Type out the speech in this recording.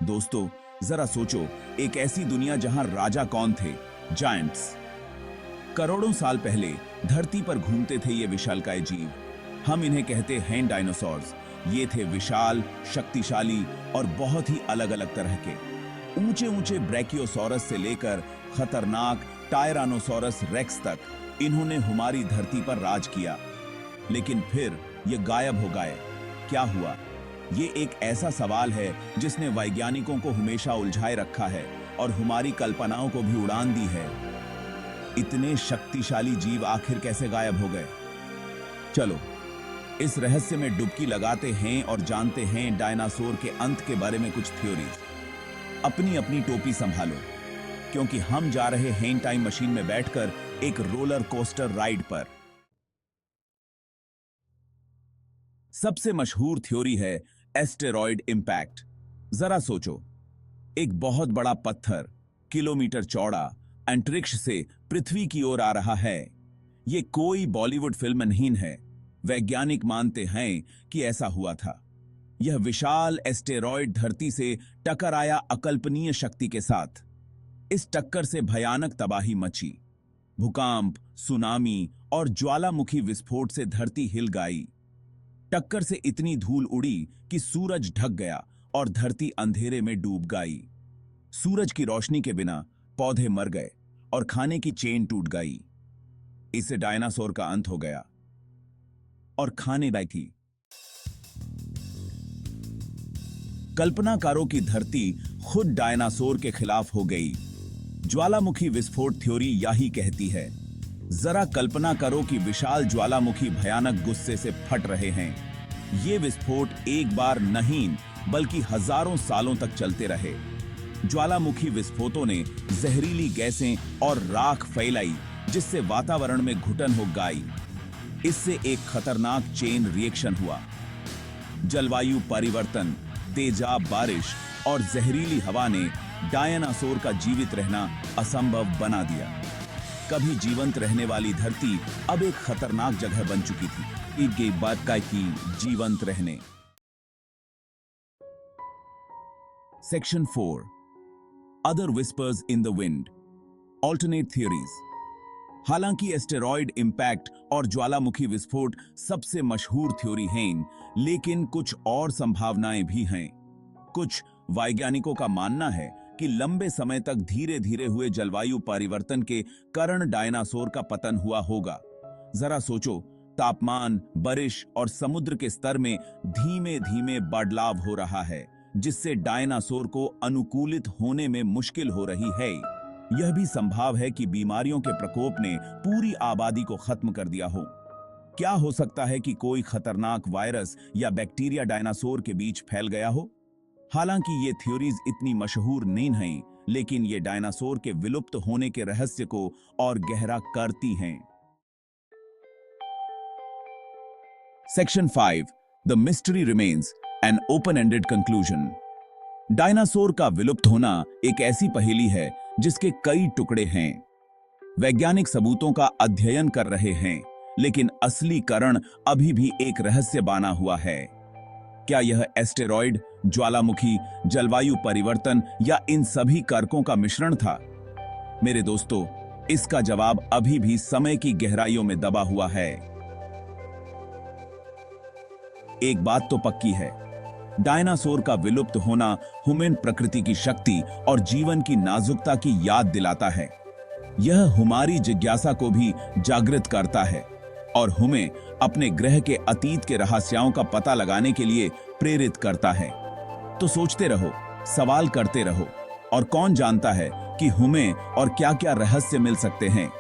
दोस्तों, जरा सोचो, एक ऐसी दुनिया जहां राजा कौन थे? जायंट्स। करोड़ों साल पहले धरती पर घूमते थे ये विशालकाय जीव। हम इन्हें कहते हैं डायनासोर्स। ये थे विशाल, शक्तिशाली और बहुत ही अलग अलग तरह के। ऊंचे ऊंचे ब्रैकियोसॉरस से लेकर खतरनाक टायरानोसॉरस रेक्स तक इन्होंने हमारी धरती पर राज किया। लेकिन फिर ये गायब हो गए। क्या हुआ? ये एक ऐसा सवाल है जिसने वैज्ञानिकों को हमेशा उलझाए रखा है और हमारी कल्पनाओं को भी उड़ान दी है। इतने शक्तिशाली जीव आखिर कैसे गायब हो गए? चलो इस रहस्य में डुबकी लगाते हैं और जानते हैं डायनासोर के अंत के बारे में कुछ थ्योरीज। अपनी अपनी टोपी संभालो, क्योंकि हम जा रहे हैं टाइम मशीन में बैठकर एक रोलर कोस्टर राइड पर। सबसे मशहूर थ्योरी है एस्टेरॉयड इंपैक्ट। जरा सोचो, एक बहुत बड़ा पत्थर किलोमीटर चौड़ा अंतरिक्ष से पृथ्वी की ओर आ रहा है। यह कोई बॉलीवुड फिल्म नहीं है। वैज्ञानिक मानते हैं कि ऐसा हुआ था। यह विशाल एस्टेरॉयड धरती से टकराया आया अकल्पनीय शक्ति के साथ। इस टक्कर से भयानक तबाही मची। भूकंप, सुनामी और ज्वालामुखी विस्फोट से धरती हिल गई। टक्कर से इतनी धूल उड़ी कि सूरज ढक गया और धरती अंधेरे में डूब गई। सूरज की रोशनी के बिना पौधे मर गए और खाने की चेन टूट गई। इससे डायनासोर का अंत हो गया और खाने लायक थी। कल्पनाकारों की धरती खुद डायनासोर के खिलाफ हो गई। ज्वालामुखी विस्फोट थ्योरी यही कहती है। जरा कल्पना करो कि विशाल ज्वालामुखी भयानक गुस्से से फट रहे हैं। ये विस्फोट एक बार नहीं बल्कि हजारों सालों तक चलते रहे। ज्वालामुखी विस्फोटों ने जहरीली गैसें और राख फैलाई, जिससे वातावरण में घुटन हो गई। इससे एक खतरनाक चेन रिएक्शन हुआ। जलवायु परिवर्तन, तेजाब बारिश और जहरीली हवा ने डायनासोर का जीवित रहना असंभव बना दिया। कभी जीवंत रहने वाली धरती अब एक खतरनाक जगह बन चुकी थी। एक बात का कि जीवंत रहने। Section 4, other whispers in the wind, alternate theories. हालांकि एस्टेरॉयड इंपैक्ट और ज्वालामुखी विस्फोट सबसे मशहूर थ्योरी हैं, लेकिन कुछ और संभावनाएं भी हैं। कुछ वैज्ञानिकों का मानना है कि लंबे समय तक धीरे धीरे हुए जलवायु परिवर्तन के कारण डायनासोर का पतन हुआ होगा। जरा सोचो, तापमान, बारिश और समुद्र के स्तर में धीमे धीमे बदलाव हो रहा है, जिससे डायनासोर को अनुकूलित होने में मुश्किल हो रही है। यह भी संभव है कि बीमारियों के प्रकोप ने पूरी आबादी को खत्म कर दिया हो। क्या हो सकता है कि कोई खतरनाक वायरस या बैक्टीरिया डायनासोर के बीच फैल गया हो? हालांकि ये थ्योरीज इतनी मशहूर नहीं हैं, लेकिन ये डायनासोर के विलुप्त होने के रहस्य को और गहरा करती हैं। Section 5, the mystery remains, an open ended conclusion. Dinosaur का विलुप्त होना एक ऐसी पहेली है जिसके कई टुकड़े हैं। वैज्ञानिक सबूतों का अध्ययन कर रहे हैं, लेकिन असली कारण अभी भी एक रहस्य बना हुआ है। क्या यह एस्टेरॉयड, ज्वालामुखी, जलवायु परिवर्तन या इन सभी कारकों का मिश्रण था? मेरे दोस्तों, इसका जवाब अभी भी समय की गहराइयों में दबा हुआ है। एक बात तो पक्की है, डायनासोर का विलुप्त होना ह्यूमन प्रकृति की शक्ति और जीवन की नाजुकता की याद दिलाता है। यह हमारी जिज्ञासा को भी जागृत करता है और हमें अपने ग्रह के अतीत के रहस्यों का पता लगाने के लिए प्रेरित करता है। तो सोचते रहो, सवाल करते रहो, और कौन जानता है कि हमें और क्या-क्या रहस्य मिल सकते हैं।